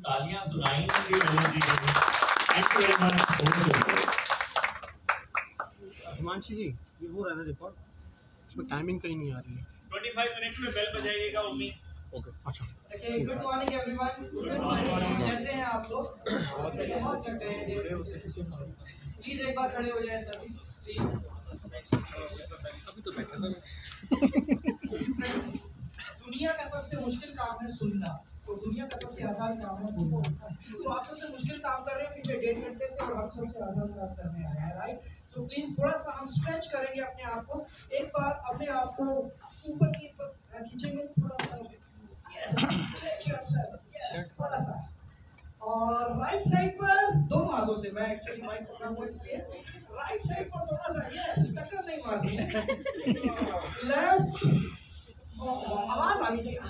तालियां सुनाएंगे मनोज जी को। Thank you very much. Himanshi ji, ये हो रहा है ना रिकॉर्ड, उसमें टाइमिंग कहीं नहीं आ रही है। 25 मिनट्स में बेल बजाइएगा ओमी। ओके, अच्छा। Good morning everyone. Good morning. कैसे हैं आप लोग? बहुत थक गए। प्लीज एक बार खड़े हो जाएं सभी, प्लीज। अभी तो बैठा था। दुनिया का सबसे मुश्किल काम है सुनना, तो दुनिया का सबसे आसान काम है बोलना। तो आप सबसे मुश्किल काम कर रहे हैं पिछले 1.5 घंटे से, और हम सबसे आसान काम करने आए हैं, राइट? सो प्लीज थोड़ा सा हम स्ट्रेच करेंगे अपने आप को। एक बार अपने आप को ऊपर की तरफ खींचेंगे थोड़ा सा। Yes, stretch yourself. यस, थोड़ा सा। और राइट साइड पर दोनों हाथों से, मैं एक्चुअली माइक पकड़ा हूं इसलिए राइट साइड पर थोड़ा सा, यस, टक्कर नहीं मारनी है। लेफ्ट, आवाज आनी चाहिए।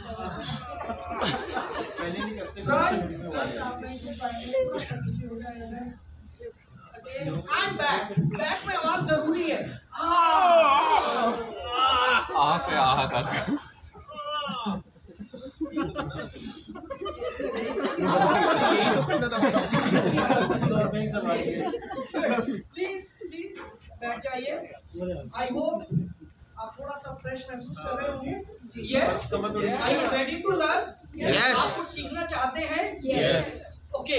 बैक में आवाज जरूरी है। आ से आ तक। प्लीज बैठ जाइए। आई होप आप थोड़ा सा फ्रेश महसूस कर रहे होंगे। Yes, are you ready to learn? Yes. आप कुछ सीखना चाहते हैं? Yes. Okay,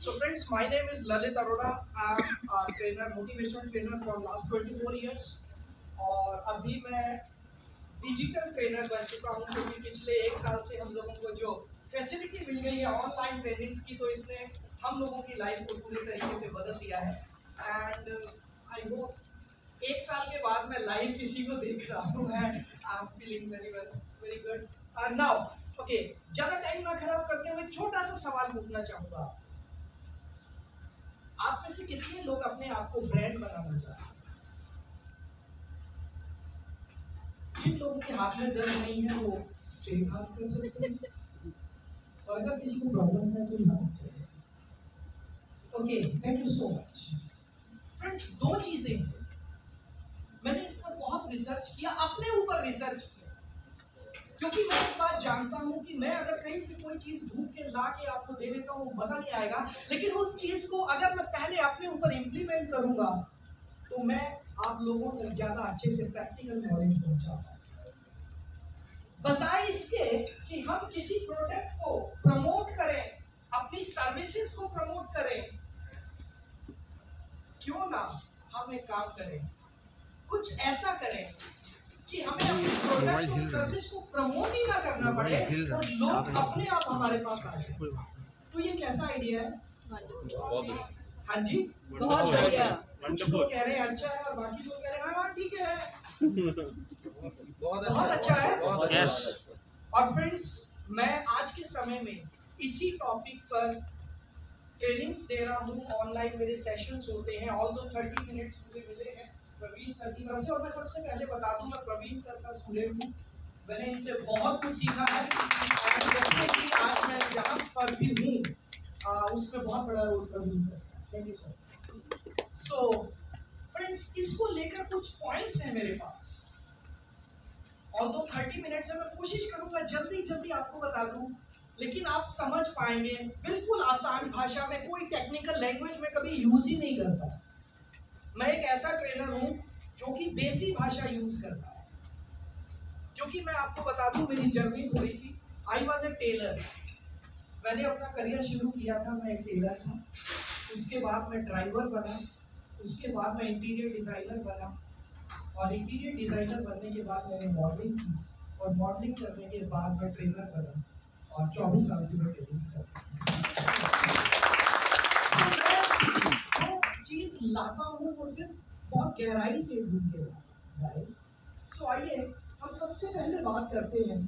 so friends, my name is Lalit Arora. I am a trainer, motivational trainer from last 24 years. और अभी मैं डिजिटल ट्रेनर बन चुका हूँ, क्योंकि पिछले 1 साल से हम लोगों को जो फैसिलिटी मिल गई है ऑनलाइन ट्रेनिंग्स की, तो इसने हम लोगों की लाइफ को पूरी तरीके से बदल दिया है। एंड आई होप 1 साल के बाद मैं लाइव किसी को देख रहा हूँ, and I am feeling very good. Now okay, ज्यादा टाइम ना खराब करते हुए छोटा सा सवाल पूछना चाहूंगा। आप में से कितने लोग अपने आप को ब्रांड बनाना चाहते हैं? जिन लोगों के हाथ में दर्द नहीं है वो स्ट्रेट हाथ कर सकते हैं, और अगर किसी को प्रॉब्लम है तो ना चाहिए। Okay, thank you so much. Friends, 2 चीजें हैं, मैंने इस पर बहुत रिसर्च किया, अपने ऊपर रिसर्च किया, क्योंकि मैं एक बात जानता हूं कि मैं अगर कहीं से कोई चीज ढूंढ के ला के आपको दे देता हूं, मजा नहीं आएगा। लेकिन उस चीज को अगर मैं पहले अपने ऊपर इम्प्लीमेंट करूंगा, तो मैं आप लोगों तक ज्यादा अच्छे से प्रैक्टिकल नॉलेज पहुंचा पाऊंगा। बजाय इसके कि हम किसी प्रोडक्ट को प्रमोट करें, अपनी सर्विसेज को प्रमोट करें, क्यों ना हम एक काम करें, कुछ ऐसा करें कि हमें अपने प्रोडक्ट और सर्विस को प्रमोट ही ना करना पड़े और लोग अपने आप हमारे पास आ जाए। तो ये कैसा आइडिया है? हाँ जी, बहुत बढ़िया। कुछ लोग कह रहे हैं अच्छा है, और बाकी लोग कह रहे हैं हाँ ठीक है, बहुत अच्छा है। यस। और फ्रेंड्स, मैं आज के समय में इसी टॉपिक पर ट्रेनिंग्स दे रहा हूँ। ऑनलाइन मेरे सेशंस होते हैं, ऑल दो 30 मिनट्स मुझे मिले हैं प्रवीण सर की तरफ से। और मैं सबसे पहले बता दूं, मैं प्रवीण सर का स्टूडेंट हूँ, मैंने इनसे बहुत कुछ सीखा है। डेफिनेटली आज मैं जहाँ पर भी हूँ उसमें बहुत बड़ा रोल प्रवीण सर का। Thank you sir. So friends, इसको लेकर कुछ पॉइंट्स हैं मेरे पास। और दो 30 मिनट से मैं कोशिश करूंगा जल्दी आपको बता दूं, लेकिन आप समझ पाएंगे बिल्कुल आसान भाषा में, कोई टेक्निकल लैंग्वेज में कभी यूज ही नहीं करता। मैं एक ऐसा ट्रेनर हूं जो कि देसी भाषा यूज करता है। क्योंकि मैं आपको बता दूं, मेरी जर्नी थोड़ी सी, आई वॉज ए टेलर। मैंने अपना करियर शुरू किया था, मैं एक टेलर था। उसके बाद मैं ड्राइवर बना, उसके बाद मैं इंटीरियर डिजाइनर बना, और इंटीरियर डिजाइनर बनने के बाद मैंने मॉडलिंग की, और मॉडलिंग करने के बाद मैं ट्रेनर बना, और 24 साल से मैं ट्रेनिंग करता हूँ। जो चीज लाता हूँ वो सिर्फ बहुत गहराई से ढूंढ के लाता हूँ। सो आइए हम सबसे पहले बात करते हैं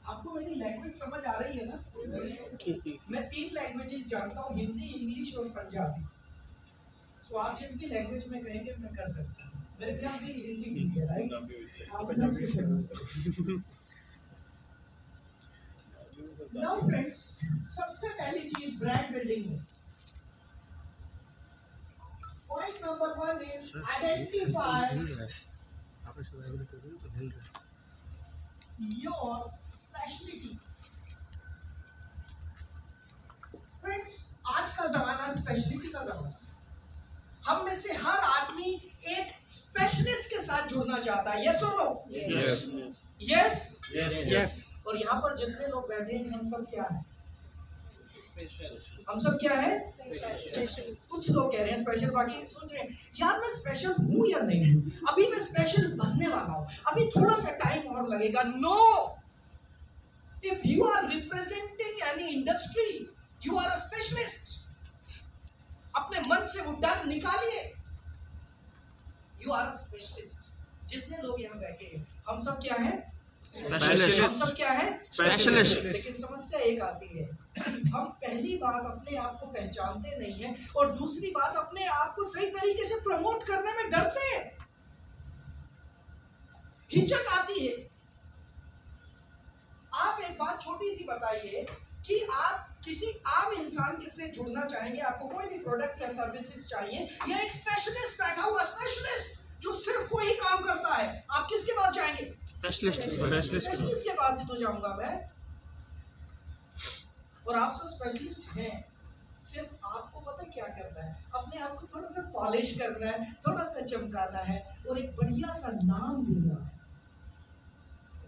आपको मेरी लैंग्वेज समझ आ रही है ना? मैं 3 लैंग्वेजेस जानता हूँ, हिंदी, इंग्लिश और पंजाबी। सो आप जिस भी लैंग्वेज में कहेंगे मैं कर सकता हूँ। मेरे ख्याल से हिंदी ठीक है, राइट? नाउ फ्रेंड्स, सबसे पहली चीज ब्रांड बिल्डिंग में, पॉइंट नंबर 1 इज आइडेंटिफाई अच्छा वाइब्रेट कर रही है तो हिल रहा है। Your speciality. फ्रेंड्स, आज का जमाना स्पेशलिटी का जमाना है। हम में से हर आदमी एक स्पेशलिस्ट के साथ जुड़ना चाहता है। यस और नो? Yes yes. और यहाँ पर जितने लोग बैठे हैं हम सब क्या हैं? हम सब क्या है? कुछ लोग कह रहे हैं स्पेशल, बाकी सोच रहे हैं यार मैं स्पेशल हूँ या नहीं हूँ, अभी मैं स्पेशल बनने वाला हूँ, अभी थोड़ा सा टाइम और लगेगा। No, if you are representing any industry you are a specialist. अपने मन से वो डर निकालिए, यू आर अ स्पेशलिस्ट। जितने लोग यहाँ बैठे हैं हम सब क्या है? स्पेशलिस्ट। हम सब क्या है? स्पेशलिस्ट। लेकिन समस्या एक आती है, हम पहली बात अपने आप को पहचानते नहीं है और दूसरी बात अपने आप को सही तरीके से प्रमोट करने में डरते हैं, हिचक आती है। आप एक बात छोटी सी बताइए कि आप किसी आम इंसान से जुड़ना चाहेंगे, आपको कोई भी प्रोडक्ट या सर्विसेज चाहिए, या एक स्पेशलिस्ट बैठा हुआ स्पेशलिस्ट जो सिर्फ वही काम करता है, आप किसके पास जाएंगे? स्पेशलिस्ट के पास ही तो जाऊंगा मैं। और आप सब स्पेशलिस्ट हैं, सिर्फ आपको पता क्या करना है, अपने आप को थोड़ा सा पॉलिश करना है, थोड़ा सा चमकाना है और एक बढ़िया सा नाम देना है।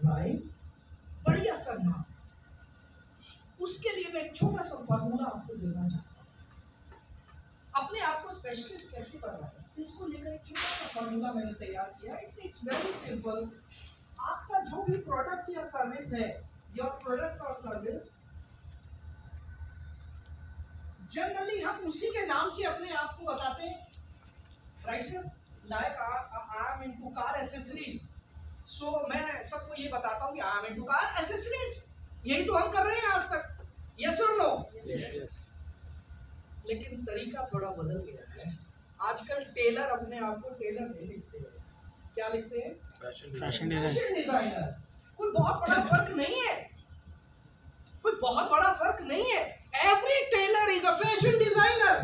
राइट? बढ़िया सा नाम। उसके लिए मैं एक छोटा सा फॉर्मूला आपको देना चाहता हूं। अपने आप को स्पेशलिस्ट कैसे बनाएं, इसको लेकर एक छोटा सा फॉर्मूला मैंने तैयार किया है। It's very simple. आपका जो भी प्रोडक्ट या सर्विस है, योर प्रोडक्ट और सर्विस, जनरली हम उसी के नाम से अपने आप को बताते हैं। Right sir? Like I am into car accessories, so मैं सबको ये बताता हूँ कि I am into car accessories. यही तो हम कर रहे हैं आज तक। यस और नो? लेकिन तरीका थोड़ा बदल गया है। आजकल टेलर अपने आप को टेलर नहीं लिखते हैं, क्या लिखते हैं? Fashion designer. कोई बहुत बड़ा फर्क नहीं है, कोई बहुत बड़ा फर्क नहीं है। Every tailor is a fashion designer,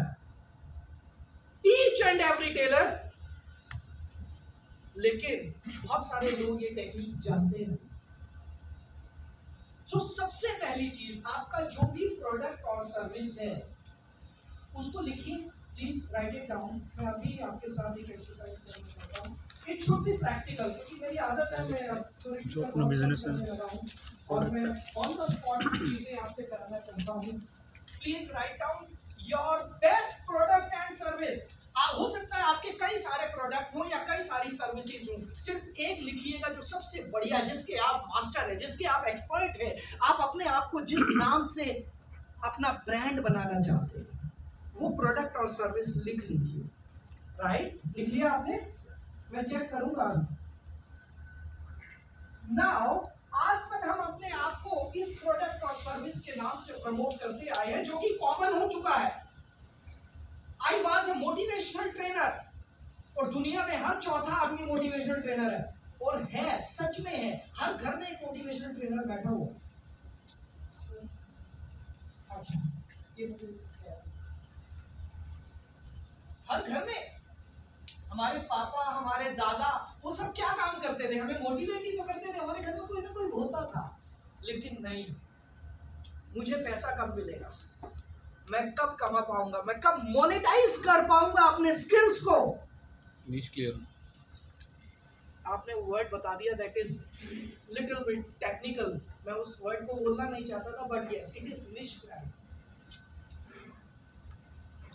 each and every tailor. लेकिन बहुत सारे लोग ये टेक्निक जानते नहीं। तो सबसे पहली चीज, आपका जो भी प्रोडक्ट और सर्विस है उसको लिखिए, प्लीज राइट इट डाउन। मैं अभी आपके साथ एक एक्सरसाइज करना चाहता हूँ। इट शुड बी प्रैक्टिकल, क्योंकि मेरी आदत है मैं जो अपना बिजनेस है और मैं ऑन द स्पॉट चीजें आपसे कराना चाहता हूँ। Please write down your best product and service. हो सकता है आपके कई सारे प्रोडक्ट हों या कई सारी सर्विसेज हों, सिर्फ एक लिखिएगा जो सबसे बढ़िया, जिसके आप मास्टर है, जिसके आप एक्सपर्ट है, आप अपने आप को जिस नाम से अपना ब्रांड बनाना चाहते हैं वो प्रोडक्ट और सर्विस लिख लीजिए। राइट? लिख लिया आपने? मैं चेक करूंगा। नाउ आज तक हम अपने आप को इस प्रोडक्ट और सर्विस के नाम से प्रमोट करते आए हैं, जो कि कॉमन हो चुका है। I was a motivational trainer, और दुनिया में हर चौथा आदमी मोटिवेशनल ट्रेनर है, और है, सच में है, हर घर में एक मोटिवेशनल ट्रेनर बैठा हुआ। अच्छा, ये हर घर में हमारे पापा, हमारे दादा, वो सब क्या काम करते थे? हमें मोटिवेट ही तो करते थे। हमारे घर में कोई ना कोई होता था। लेकिन नहीं, मुझे पैसा कब मिलेगा, मैं कब कमा पाऊंगा, मैं कब मोनेटाइज कर पाऊंगा अपने स्किल्स को। नीश क्लियर। आपने वर्ड बता दिया, that is little bit technical. मैं उस वर्ड को बोलना नहीं चाहता था, बट यस इट इज निश क्लियर।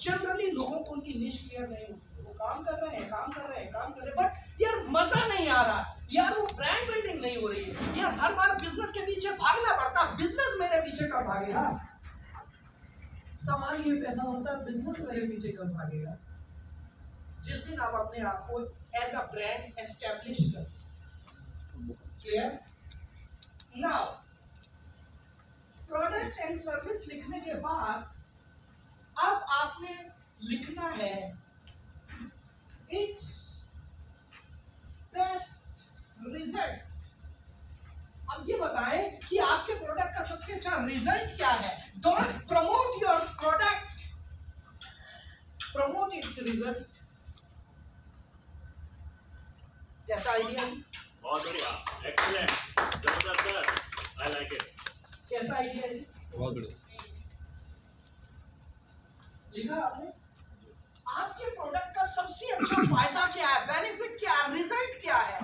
जनरली लोगों को उनकी निश क्लियर नहीं होती, वो काम कर रहे हैं, बट यार मजा नहीं आ रहा, यार वो ब्रांड बिल्डिंग नहीं हो रही है, यार हर बार बिजनेस के पीछे भागना पड़ता, बिजनेस मेरे पीछे कब भागेगा। सवाल ये पैदा होता है, बिजनेस मेरे पीछे कब भागेगा? जिस दिन आप अपने आप को एज अ ब्रांड एस्टैब्लिश करते। Clear? Now product and service लिखने के बाद अब आपने लिखना है इट्स बेस्ट रिजल्ट। अब ये बताएं कि आपके प्रोडक्ट का सबसे अच्छा रिजल्ट क्या है। Don't promote your product, promote it's result. कैसा आइडिया है? बहुत बढ़िया, एक्सीलेंट, जबरदस्त सर, आई लाइक इट। कैसा आइडिया है? बहुत बढ़िया। लिखा आपने? आपके प्रोडक्ट का सबसे अच्छा फायदा क्या है, बेनिफिट क्या है, रिजल्ट क्या है?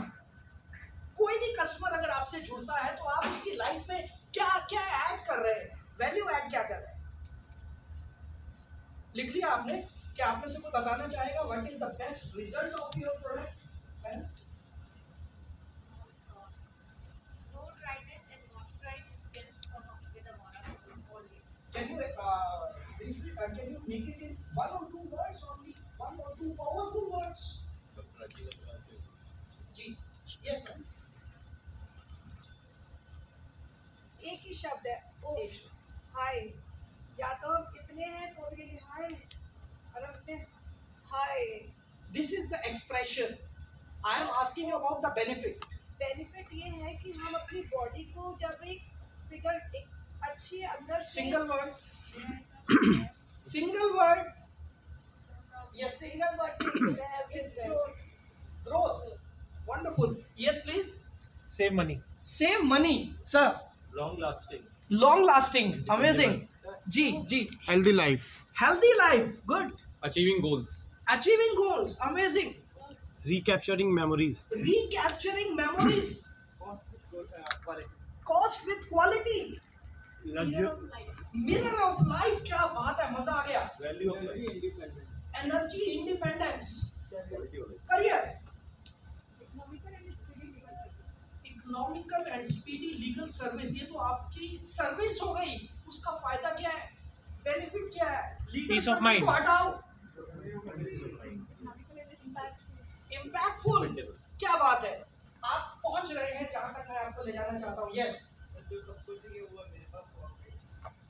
कोई भी कस्टमर अगर आपसे जुड़ता है तो आप उसकी लाइफ में क्या क्या ऐड कर रहे हैं, वैल्यू ऐड क्या कर रहे हैं? लिख लिया आपने? क्या आप में से कोई बताना चाहेगा what is the best result of your product? Can you briefly can you make it in one or two words only, one or two powerful words? जी, yes ma'am. एक ही शब्द है, ओ हाय। या तो हम कितने हैं तो उनके लिए हाय, और हम कितने हाय। This is the expression. I am asking you about the benefit. Benefit ये है कि हम अपनी बॉडी को जब एक फिगर एक अच्छी अंदर से Single word. Single word. yes single word is growth. Growth. Wonderful. Yes, please. Save money. Save money, sir. Long lasting. Long lasting. Amazing. Ji ji. Healthy life. Healthy life. Good. Achieving goals. Achieving goals. Amazing. Recapturing memories. Recapturing memories. Cost with quality. Mirror of life. क्या बात है, मजा आ गया. Value of life. Energy independence. Career. Economical and speedy legal service. ये तो आपकी service हो गई. उसका फायदा क्या है, बेनिफिट क्या है? Legal Peace of service mind. को हटाओ. इम्पैक्टफुल. क्या बात है, आप पहुंच रहे हैं जहां तक मैं आपको ले जाना चाहता हूँ. यस, जो सबको चाहिए वो मेरे साथ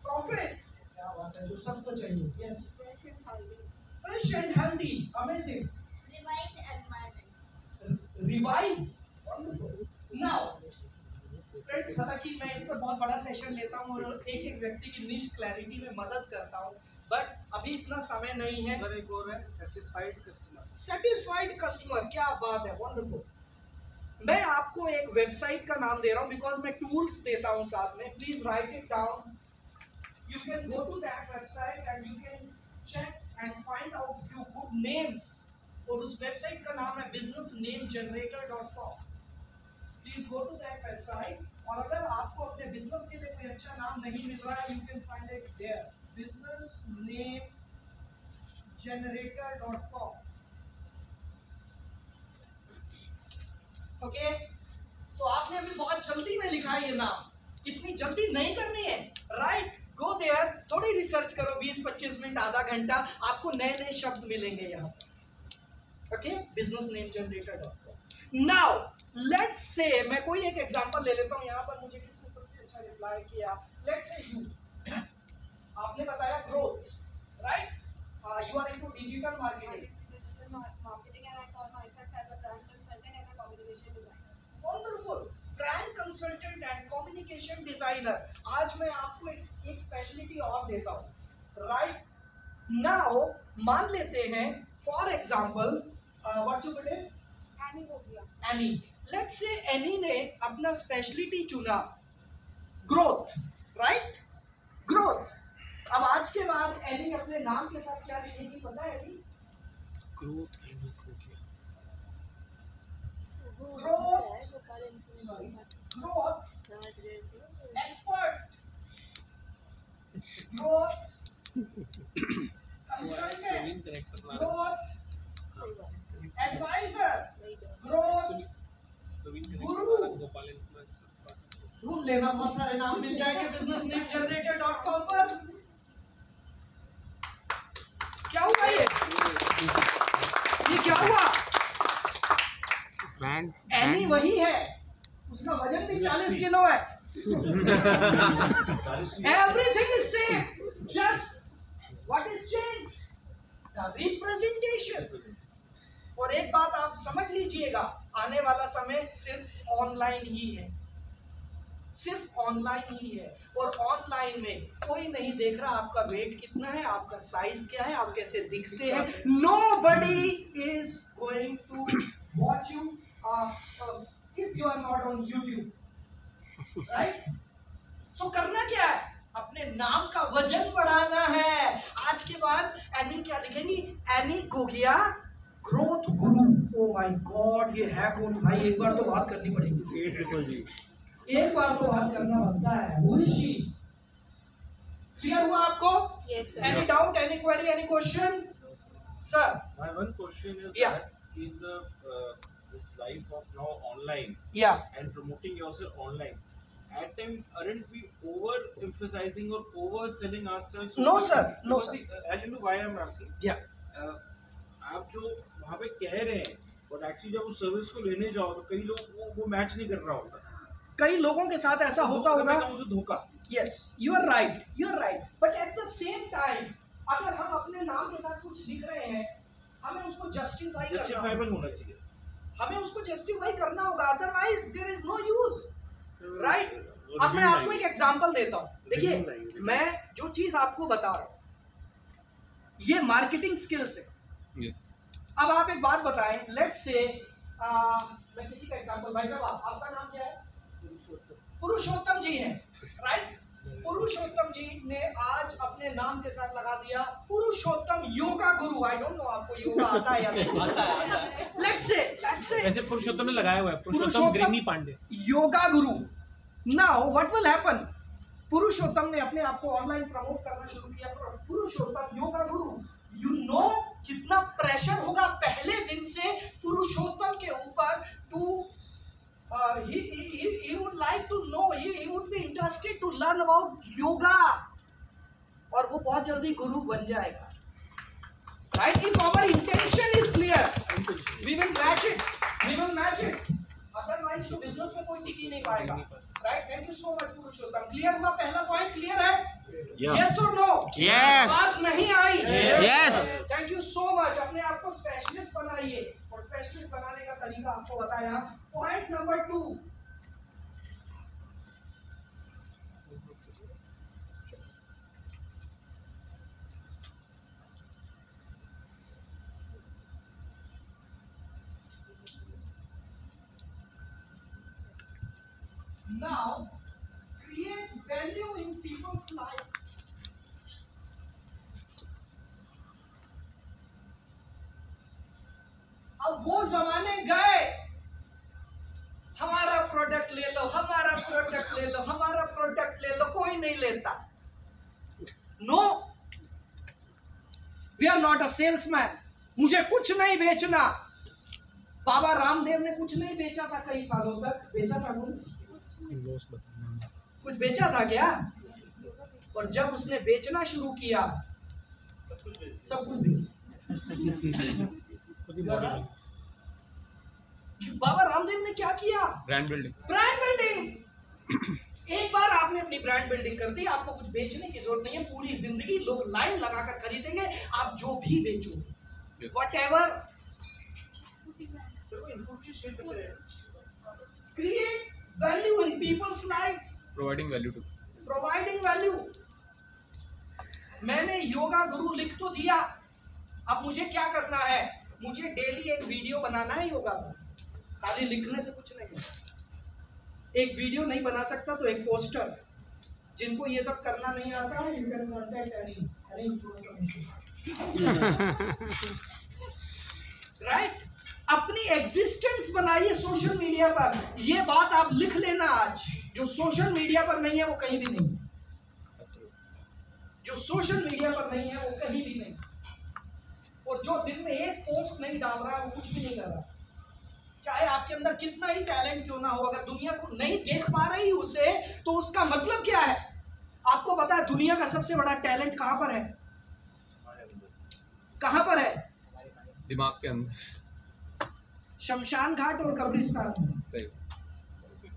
प्रॉफिट. क्या बात है, जो सबको चाहिए. Yes, fresh and healthy. Amazing. Revive. Wonderful. Now friends, हालांकि मैं इस पर बहुत बड़ा सेशन लेता हूँ और एक एक व्यक्ति की निश क्लैरिटी में मदद करता हूँ, बट अभी इतना समय नहीं है. एक और है satisfied customer. Satisfied customer. क्या बात है, वंडरफुल. मैं आपको एक वेबसाइट का नाम दे रहा हूँ बिकॉज मैं टूल्स देता हूँ साथ में. Please write it down. You can go to that website and you can check and find out few good names. और उस वेबसाइट का नाम है businessnamegenerator.com. Please go to that website. और अगर आपको अपने बिजनेस के लिए कोई अच्छा नाम नहीं मिल रहा है, you can find it there. businessnamegenerator.com. Okay, so आपने अभी बहुत जल्दी में लिखा है ये नाम. इतनी जल्दी नहीं करनी है, राइट? गो देयर, थोड़ी रिसर्च करो, 20-25 मिनट, आधा घंटा, आपको नए नए शब्द मिलेंगे यहाँ पर. Okay, businessnamegenerator.com. Now let's say मैं कोई एक एग्जांपल ले लेता हूँ. यहाँ पर मुझे किसने सबसे अच्छा रिप्लाई किया? Let's say you. आपने बताया growth, right? You are into digital marketing. Wonderful. Brand consultant and communication designer. आज मैं आपको एक स्पेशलिटी और देता हूँ, राइट? नाउ मान लेते हैं for example what's your name? Any. Let's say any ने अपना स्पेशलिटी चुना ग्रोथ, राइट? ग्रोथ. अब आज के बाद एनी अपने नाम के साथ क्या लिखेगी पता है Annie? Growth. Growth expert, growth consultant, growth advisor, growth guru. ढूंढ लेना, बहुत सारे नाम मिल जाएंगे businessnamegenerator.com पर. क्या हुआ ये क्या हुआ? Brand. एनी वही है, उसका वजन भी 40 किलो है. Everything is same, just what is changed? The representation. और एक बात आप समझ लीजिएगा, आने वाला समय सिर्फ ऑनलाइन ही है, सिर्फ ऑनलाइन ही है. और ऑनलाइन में कोई नहीं देख रहा आपका वेट कितना है, आपका साइज क्या है, आप कैसे दिखते हैं. Nobody is going to watch you if you are not on YouTube, right? So करना क्या है? अपने नाम का वजन बढ़ाना है। आज के बाद एनी क्या लिखेंगी? Any Gogia growth Guru. Oh my God, ये है कौन भाई? एक बार तो बात करनी पड़ेगी। एक बार तो बात करना बनता है। मुंशी क्लियर हुआ आपको? Yes, sir. Any doubt, any query, any question? Sir. My one question is Yeah. that in the this life of now online Yeah. and promoting yourself online, at time aren't we over emphasizing or overselling ourselves? No, sir. No, Because sir. I'll tell you why I'm asking. Yeah. आप जो वहाँ पे कह रहे हैं और actually जब उस सर्विस को लेने जाओ तो कई लोग वो मैच नहीं कर रहा होता। कई लोगों के साथ ऐसा होता होगा। उसे धोखा। Yes, you are right. You are right. But at the same time, अगर हम अपने नाम के साथ कुछ लिख रहे हैं, हमें उसको जस्टिफाई करना जस्टिफाइबल होना चाहिए। हमें उसको जस्टिफाई करना होगा, otherwise there is no use, right? अब मैं आपको एक एग्जांपल देता हूँ। देखिए, मैं जो चीज आपको बता रहा हूँ, ये मार्केटिंग स्किल्स है। Yes. अब आप एक बात बताएं, लेट्स से मैं किसी का एग्जांपल, भाई साहब आपका नाम क्या है? पुरुषोत्तम जी हैं, राइट? पुरुषोत्तम जी ने आज अपने नाम के साथ लगा दिया पुरुषोत्तम योगा गुरु। आई डोंट नो आपको योगा आता है या नहीं आता है। लेट्स से वैसे पुरुषोत्तम ने लगाया हुआ है, पुरुषोत्तम granny Pandey, yoga guru. Now what will happen? Purushottam ने अपने आप को ऑनलाइन प्रमोट करना शुरू किया, पुरुषोत्तम योगा गुरु। यू नो कितना प्रेशर होगा पहले दिन से पुरुषोत्तम के ऊपर to he would like to know, he would be interested to learn about yoga, और वो बहुत जल्दी गुरु बन जाएगा, right? If our intention is clear, we will match it, otherwise तो business में कोई टिक ही नहीं पाएगा, right? Thank you so much Purushottam. Clear हुआ? पहला पॉइंट क्लियर है? Yes or no? Yes. बात नहीं आई? Yes. Thank you so much। अपने आप को स्पेशलिस्ट बनाइए, और स्पेशलिस्ट बनाने का तरीका आपको बताया। Point number 2, now create value in people's life। अब वो जमाने गए, हमारा प्रोडक्ट ले लो, हमारा प्रोडक्ट ले लो, हमारा प्रोडक्ट ले लो, कोई नहीं लेता। No, we are not a salesman. मुझे कुछ नहीं बेचना। बाबा रामदेव ने कुछ नहीं बेचा था कई सालों तक। बेचा था कुछ बेचा था क्या? और जब उसने बेचना शुरू किया, सब कुछ बेचा। बाबा रामदेव ने क्या किया? Brand building. Brand building. एक बार आपने अपनी ब्रांड बिल्डिंग कर दी, आपको कुछ बेचने की जरूरत नहीं है। पूरी जिंदगी लोग लाइन लगाकर खरीदेंगे आप जो भी बेचो, whatever. Create value in people's life, providing value to, providing value. मैंने योगा गुरु लिख तो दिया, अब मुझे क्या करना है? मुझे डेली एक वीडियो बनाना है योगा पर। खाली लिखने से कुछ नहीं है। एक वीडियो नहीं बना सकता तो एक पोस्टर। जिनको ये सब करना नहीं आता है, यू कैन कांटेक्ट राइट? अपनी एग्जिस्टेंस बनाइए सोशल मीडिया पर। ये बात आप लिख लेना आज, जो सोशल मीडिया पर नहीं है वो कहीं भी नहीं। जो सोशल मीडिया पर नहीं है वो कहीं भी नहीं। और जो दिन में एक पोस्ट नहीं डाल रहा है वो कुछ भी नहीं कर रहा। चाहे आपके अंदर कितना ही टैलेंट क्यों ना हो, अगर दुनिया को नहीं देख पा रही उसे, तो उसका मतलब क्या है? आपको पता है दुनिया का सबसे बड़ा टैलेंट कहां पर है? कहां पर है? दिमाग के अंदर, शमशान घाट और कब्रिस्तान। सही।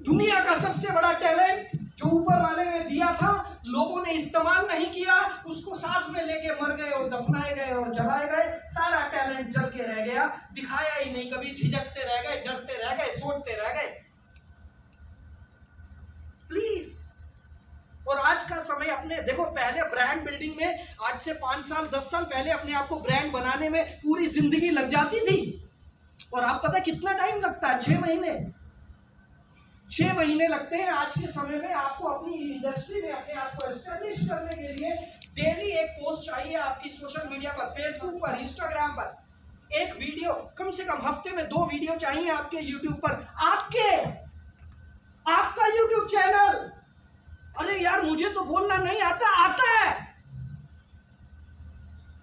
दुनिया का सबसे बड़ा टैलेंट जो ऊपर वाले ने दिया था, लोगों ने इस्तेमाल नहीं किया, उसको साथ में लेके मर गए और दफनाए गए और जलाए गए। सारा टैलेंट जल के रह गया, दिखाया ही नहीं कभी। झिझकते रह गए, डरते रह गए, सोचते रह गए। प्लीज। और आज का समय अपने देखो, पहले ब्रांड बिल्डिंग में आज से 5 साल 10 साल पहले अपने आप को ब्रांड बनाने में पूरी जिंदगी लग जाती थी। और आप पता है कितना टाइम लगता है? 6 महीने। 6 महीने लगते हैं आज के समय में आपको अपनी इंडस्ट्री में अपने आप को एस्टेब्लिश करने के लिए। डेली एक पोस्ट चाहिए आपकी सोशल मीडिया पर, फेसबुक पर, इंस्टाग्राम पर, एक वीडियो, कम से कम हफ्ते में 2 वीडियो चाहिए आपके यूट्यूब पर, आपका यूट्यूब चैनल। अरे यार मुझे तो बोलना नहीं आता, आता है।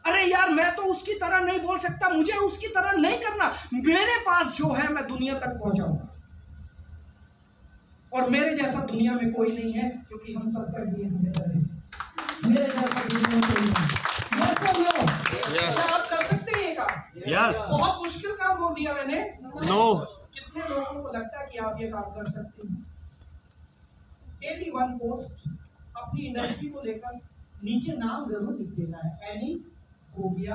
अरे यार मैं तो उसकी तरह नहीं बोल सकता, मुझे उसकी तरह नहीं करना, मेरे पास जो है मैं दुनिया तक पहुंचाऊंगा। और मेरे जैसा दुनिया में कोई नहीं है, क्योंकि हम सब कर दिए मेरे जैसा दुनिया में कोई नहीं। Yes. आप कर सकते हैं ये काम? Yes. बहुत मुश्किल काम बोल दिया मैंने? No. कितने लोगों को लगता है कि आप ये काम कर सकते हैं? डेली 1 पोस्ट अपनी इंडस्ट्री को लेकर, नीचे नाम जरूर लिख देना है, एनी गोबिया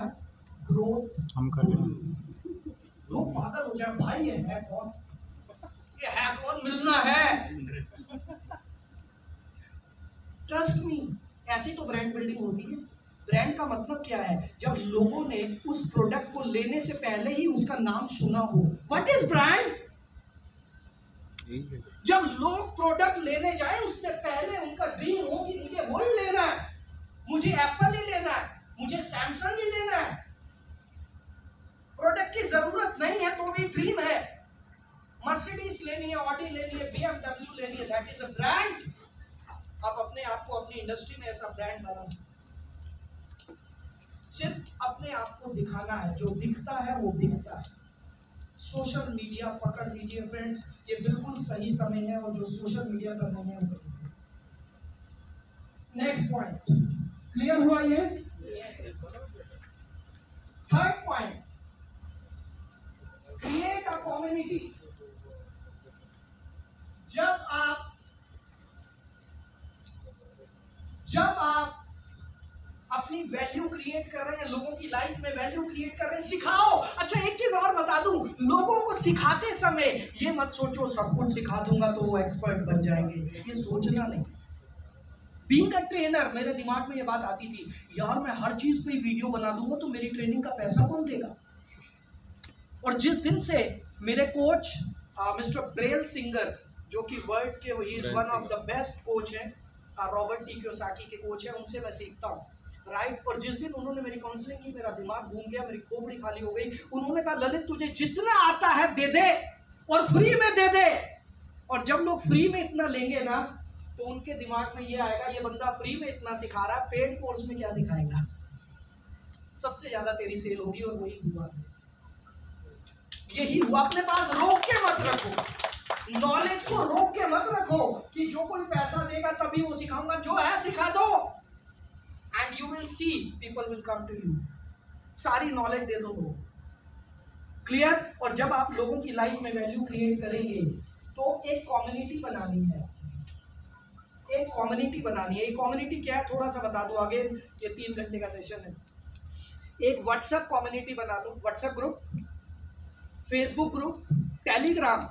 ग्रोथ। हम कर लेंगे। लोग पागल हो जाए, भाई ये है कौन, ये है कौन, मिलना है। ट्रस्ट मी, ऐसी तो ब्रांड बिल्डिंग होती है। ब्रांड का मतलब क्या है? जब लोगों ने उस प्रोडक्ट को लेने से पहले ही उसका नाम सुना हो। What is brand? जब लोग प्रोडक्ट लेने जाए उससे पहले उनका ड्रीम हो कि मुझे वो ही लेना है, मुझे एप्पल ही लेना है, मुझे सैमसंग ही लेना है। प्रोडक्ट की जरूरत नहीं है तो भी ड्रीम है। मर्सिडीज लेनी है, ऑडी लेनी है, BMW लेनी है, दैट इज अ ब्रांड। आप अपने आप को अपनी इंडस्ट्री में ऐसा ब्रांड बना सकते। सिर्फ अपने आप को दिखाना है, जो दिखता है वो बिकता है। सोशल मीडिया पकड़ लीजिए फ्रेंड्स, ये बिल्कुल सही समय है, और जो सोशल मीडिया पर नहीं है। नेक्स्ट पॉइंट क्लियर हुआ ये? Third point, create a community. जब आप अपनी वैल्यू क्रिएट कर रहे हैं, लोगों की लाइफ में वैल्यू क्रिएट कर रहे हैं, सिखाओ। अच्छा एक चीज और बता दूं, लोगों को सिखाते समय ये मत सोचो सब कुछ सिखा दूंगा तो वो एक्सपर्ट बन जाएंगे, ये सोचना नहीं। बीइंग अ ट्रेनर, मेरे दिमाग में ये बात आती थी, यार मैं हर चीज पे वीडियो बना दूंगा तो मेरी ट्रेनिंग का पैसा कौन देगा? और जिस दिन से मेरे कोच मिस्टर ब्रेल सिंगर, जो कि वर्ल्ड के he is one of the best coach है, रॉबर्ट टी कियोसाकी के कोच है, उनसे मैं सीखता हूँ, राइट। और जिस दिन उन्होंने मेरी काउंसलिंग की, मेरा दिमाग घूम गया, मेरी खोपड़ी खाली हो गई। उन्होंने कहा ललित तुझे जितना आता है दे दे, और फ्री में दे दे। और जब लोग फ्री में इतना लेंगे ना, तो उनके दिमाग में ये आएगा, ये बंदा फ्री में इतना सिखा रहा है, पेड कोर्स में क्या सिखाएगा? सबसे ज्यादा तेरी सेल होगी। और वही हुआ, यही हुआ। अपने पास रोक के मत रखो, नॉलेज को रोक के मत रखो कि जो कोई पैसा देगा तभी वो सिखाऊंगा। जो है सिखा दो, and you will see people will come to you. सारी नॉलेज दे दो लोगों, क्लियर। और जब आप लोगों की लाइफ में वैल्यू क्रिएट करेंगे तो एक कम्युनिटी बनानी है, एक कम्युनिटी बनानी है। एक कम्युनिटी क्या है थोड़ा सा बता दो आगे, ये 3 घंटे का सेशन है। एक व्हाट्सएप कम्युनिटी बना लो, WhatsApp group, Facebook group, Telegram.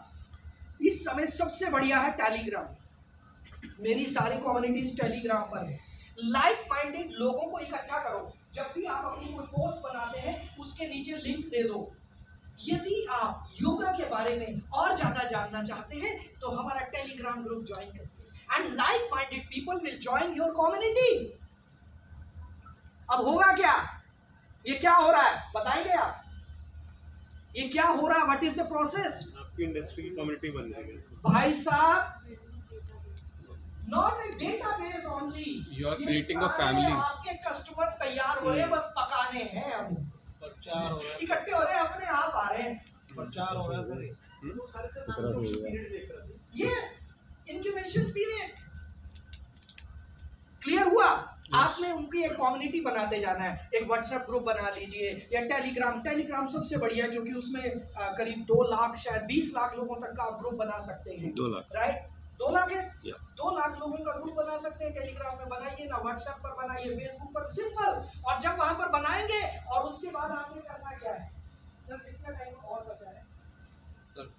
इस समय सबसे बढ़िया है टेलीग्राम। मेरी सारी कम्युनिटीज टेलीग्राम पर है। लाइक माइंडेड लोगों को इकट्ठा करो। जब भी आप अपनी कोई पोस्ट बनाते हैं उसके नीचे लिंक दे दो। यदि आप योगा के बारे में और ज्यादा जानना चाहते हैं तो हमारा टेलीग्राम ग्रुप ज्वाइन करें, and like minded people will join your community. अब होगा क्या? ये क्या हो रहा है बताएंगे आप? ये क्या हो रहा है? What is the process? आपकी इंडस्ट्री की कम्युनिटी बन जाएगी भाई साहब। Not a database only, You are creating a family. आपके कस्टमर तैयार हो रहे हैं, बस पकाने हैं। अब प्रचार हो रहा है, इकट्ठे हो रहे हैं, अपने आप आ रहे हैं। प्रचार हो रहा है सर। तो सारे से पीरियड देख रहे थे। Yes, incubation period. क्लियर हुआ? आपने उनकी एक कम्युनिटी बनाते जाना है। एक व्हाट्सएप ग्रुप बना लीजिए या टेलीग्राम। टेलीग्राम सबसे बढ़िया है क्योंकि उसमें करीब 2 लाख शायद 20 लाख लोगों तक का आप ग्रुप बना सकते हैं। 2 लाख, राइट? 2 लाख है, या 2 लाख लोगों का ग्रुप बना सकते हैं। टेलीग्राम में बनाइए ना, व्हाट्सएप पर बनाइए, फेसबुक पर, सिंपल। और जब वहां पर बनाएंगे और उसके बाद आपने करना क्या है? सर कितना टाइम और बचा है? सर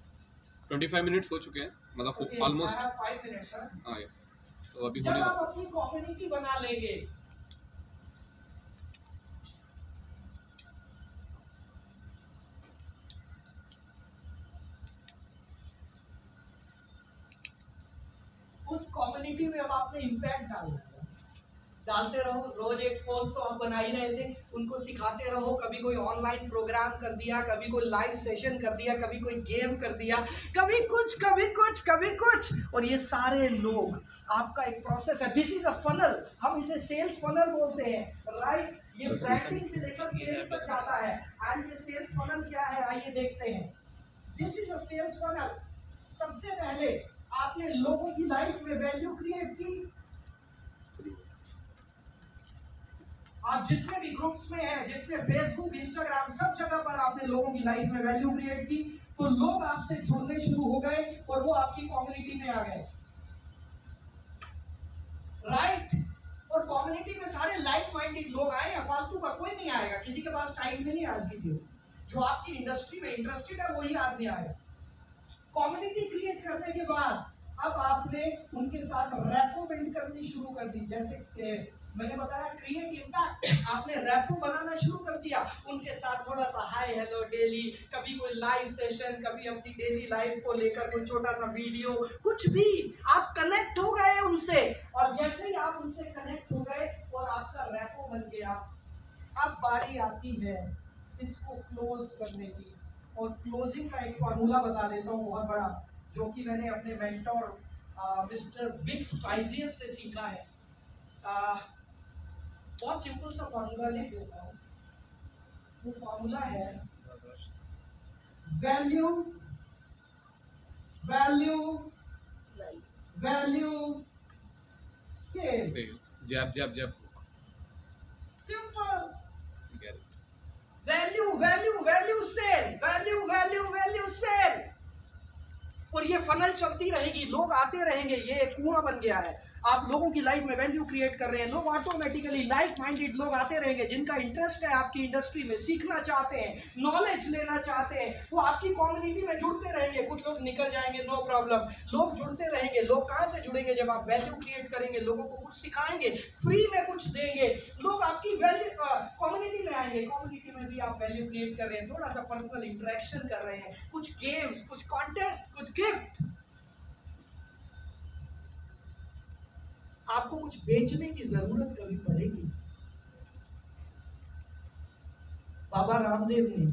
25 मिनट्स हो चुके हैं, मतलब ऑलमोस्ट 5 मिनट्स। हाँ, तो अभी जब होने आप अपनी कम्युनिटी बना लेंगे, उस कम्युनिटी में अब आपने इम्पैक्ट डालते रहो। रोज एक पोस्ट तो आप बना ही रहे थे, उनको सिखाते रहो। कभी कोई ऑनलाइन प्रोग्राम कर दिया, कभी कोई लाइव सेशन कर दिया, कभी कोई गेम कर दिया, कभी कुछ कभी कुछ कभी कुछ। और ये सारे लोग, आपका एक प्रोसेस है। दिस इज अ फनल, हम इसे सेल्स फनल बोलते हैं, राइट। ये ब्रांडिंग से लेकर सेल्स तक जाता है। एंड ये सेल्स फनल क्या है, आइए देखते हैं। This is a sales funnel. सबसे पहले आपने लोगों की लाइफ में वैल्यू क्रिएट की। आप जितने भी ग्रुप्स में हैं, जितने फेसबुक, इंस्टाग्राम, सब जगह पर आपने लोगों की लाइफ में वैल्यू क्रिएट की, तो लोग आपसे जुड़ने शुरू हो गए और वो आपकी कम्युनिटी में आ गए, राइट। और कम्युनिटी में सारे लाइक माइंडेड लोग आए हैं, फालतू का कोई नहीं आएगा। किसी के पास टाइम नहीं है आज की डेट। जो आपकी इंडस्ट्री में इंटरेस्टेड है वही आदमी आएगा। कम्युनिटी क्रिएट करने के बाद अब आपने उनके साथ रैपो बिल्ड करनी शुरू कर दी। जैसे मैंने बताया क्रिएट इम्पैक्ट, आपने रैपो बनाना शुरू कर दिया उनके साथ। थोड़ा सा हाय हेलो डेली, कभी कोई लाइव सेशन, कभी अपनी डेली लाइफ को लेकर कोई छोटा सा वीडियो, कुछ भी। आप कनेक्ट हो गए उनसे, और जैसे ही आप उनसे कनेक्ट हो गए और आपका रैपो बन गया, अब बारी आती है इसको क्लोज करने की। और क्लोजिंग का एक फार्मूला बता देता हूँ बहुत बड़ा, जो कि मैंने अपने मेंटोर मिस्टर विक्स ट्राइजियस से सीखा है। बहुत सिंपल सा फार्मूला लिख देता हूँ। वो फार्मूला है value value value sell. Jab jab jab. Simple. Value value value sell, value value value sell. और ये फनल चलती रहेगी, लोग आते रहेंगे। ये एक कुआं बन गया है। आप लोगों की लाइफ में वैल्यू क्रिएट कर रहे हैं, लोग ऑटोमेटिकली लाइक माइंडेड लोग आते रहेंगे, जिनका इंटरेस्ट है आपकी इंडस्ट्री में, सीखना चाहते हैं, नॉलेज लेना चाहते हैं, वो आपकी कम्युनिटी में जुड़ते रहेंगे। कुछ लोग निकल जाएंगे, नो प्रॉब्लम, लोग जुड़ते रहेंगे। लोग कहाँ से जुड़ेंगे? जब आप वैल्यू क्रिएट करेंगे, लोगों को कुछ सिखाएंगे, फ्री में कुछ देंगे, लोग आपकी वैल्यू कम्युनिटी में आएंगे। कम्युनिटी में भी आप वैल्यू क्रिएट कर रहे हैं, थोड़ा सा पर्सनल इंटरेक्शन कर रहे हैं, कुछ गेम्स, कुछ कॉन्टेस्ट, कुछ गिफ्ट। आपको कुछ बेचने की जरूरत कभी पड़ेगी। बाबा रामदेव ने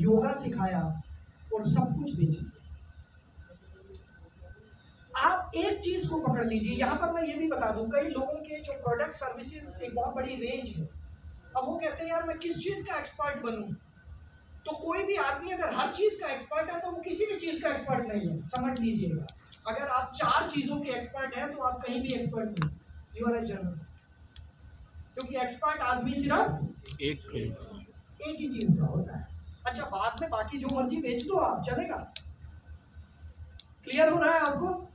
योगा सिखाया और सब कुछ बेच दिया। आप एक चीज को पकड़ लीजिए। यहां पर मैं ये भी बता दूं, कई लोगों के जो प्रोडक्ट सर्विसेज एक बहुत बड़ी रेंज है। अब वो कहते हैं यार मैं किस चीज का एक्सपर्ट बनूं। तो कोई भी आदमी अगर हर चीज का एक्सपर्ट है तो वो किसी भी चीज का एक्सपर्ट नहीं है, समझ लीजिएगा। अगर आप 4 चीजों के एक्सपर्ट हैं तो आप कहीं भी एक्सपर्ट नहीं, यू आर ए जनरल। क्योंकि एक्सपर्ट आदमी सिर्फ एक ही चीज का होता है। अच्छा, बाद में बाकी जो मर्जी बेच दो आप, चलेगा। क्लियर हो रहा है आपको?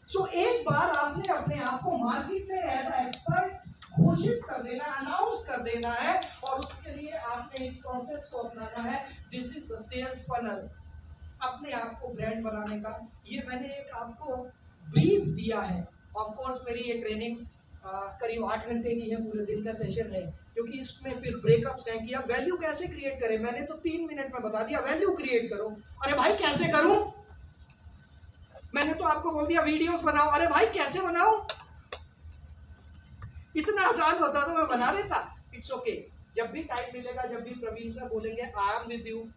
सो एक बार आपने अपने आप को मार्केट में एज अ एक्सपर्ट घोषित कर देना, अनाउंस कर देना है, और उसके लिए आपने इस प्रोसेस को अपनाना है। This is the sales funnel. अपने आप को ब्रांड बनाने का ये मैंने एक आपको ब्रीफ दिया है। ऑफ कोर्स मेरी ये ट्रेनिंग करीब 8 घंटे की है, पूरे दिन का सेशन है, क्योंकि इसमें फिर ब्रेकअप्स हैं कि आप वैल्यू कैसे क्रिएट करें। मैंने तो 3 मिनट में बता दिया, वैल्यू क्रिएट करो। अरे भाई कैसे करूं? मैंने तो आपको बोल दिया वीडियोस बनाओ। अरे भाई कैसे बनाऊं? इतना आसान होता तो मैं बना देता। It's okay. जब भी टाइम मिलेगा, जब भी प्रवीण सर बोलेंगे I am with you,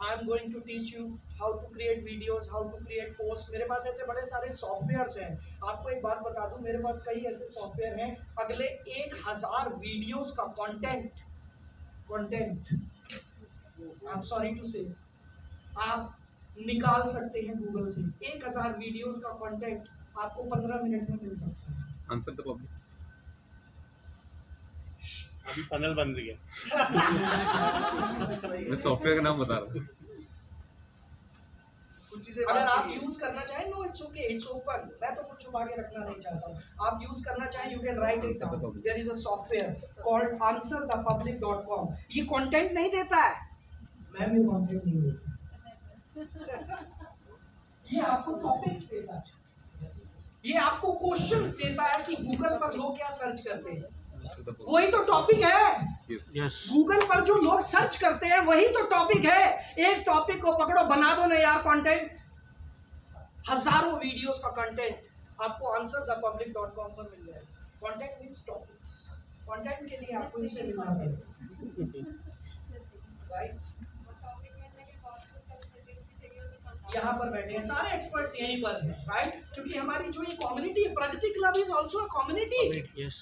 I am going to teach you how to create videos, how to create post. मेरे पास ऐसे बड़े सारे सॉफ्टवेयर्स हैं। आपको एक बात बता दूं, मेरे पास कई ऐसे सॉफ्टवेयर हैं, अगले 1000 वीडियोस का content I am sorry to say आप निकाल सकते हैं गूगल से। 1000 वीडियोस का कंटेंट आपको 15 मिनट में मिल सकता है। Answer the public. अभी फनल बन रही है। मैं सॉफ्टवेयर का नाम बता रहा हूँ। कुछ चीजें अगर आप यूज करना चाहें, no it's okay, it's open. मैं तो कुछ छुपा के रखना नहीं चाहता हूँ। आप यूज करना चाहें, you can write it down. There is a software called answerthepublic.com। ये कंटेंट नहीं देता है, मैं भी कंटेंट नहीं देता। ये आपको टॉपिक्स देता है, ये आपको क्वेश्चंस देता है कि गूगल पर लोग क्या सर्च करते हैं। वही तो टॉपिक है। गूगल पर जो लोग सर्च करते हैं वही तो टॉपिक है। एक टॉपिक को पकड़ो, बना दो ना यार कंटेंट, हजारों वीडियोस का कंटेंट। आपको answerthepublic.com पर मिल जाएगा। कंटेंट मींस टॉपिक्स, कंटेंट के लिए आपको इनसे मिलना पड़ेगा, राइट? यहाँ पर बैठे हैं सारे एक्सपर्ट्स, यहीं पर हैं, राइट? क्योंकि हमारी जो ये कम्युनिटी है, Pragati club is also a community. Yes,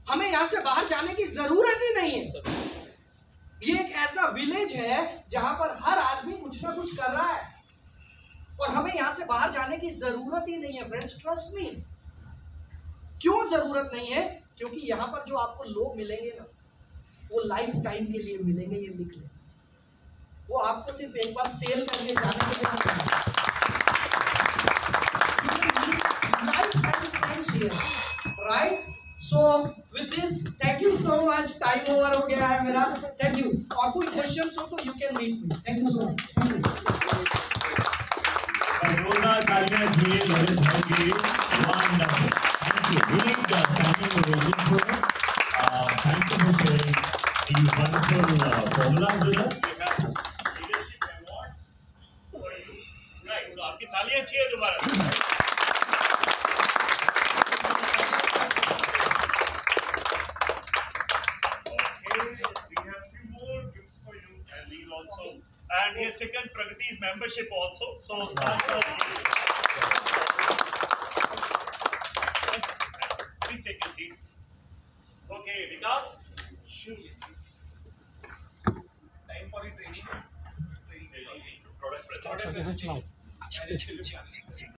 हमें यहाँ से बाहर जाने की जरूरत ही नहीं है। ये एक ऐसा विलेज है जहाँ पर हर आदमी कुछ ना कुछ कर रहा है और हमें यहाँ से बाहर जाने की जरूरत ही नहीं है फ्रेंड्स, ट्रस्ट मी। क्यों जरूरत नहीं है? क्योंकि यहाँ पर जो आपको लोग मिलेंगे ना, वो लाइफ टाइम के लिए मिलेंगे, ये लिख लें। वो आपको सिर्फ एक बार सेल करके जाने के लिए life time friends here, right? So with this, thank you so much. Time over हो गया है मेरा, थैंक यू। और कोई क्वेश्चंस हो तो you can meet me. Thank you so much. जोरदार तालियां चाहिए ललित भाई के लिए। Wonderful, thank you. Great standing ovation for him. Thank you for sharing these wonderful formulas with us. Leadership award for you, right? So आपकी तालियां चाहिए दोबारा। And he has taken Pragati's membership also. So please take your seats. Okay, Vikas. Time for the training. Product presentation. Product presentation.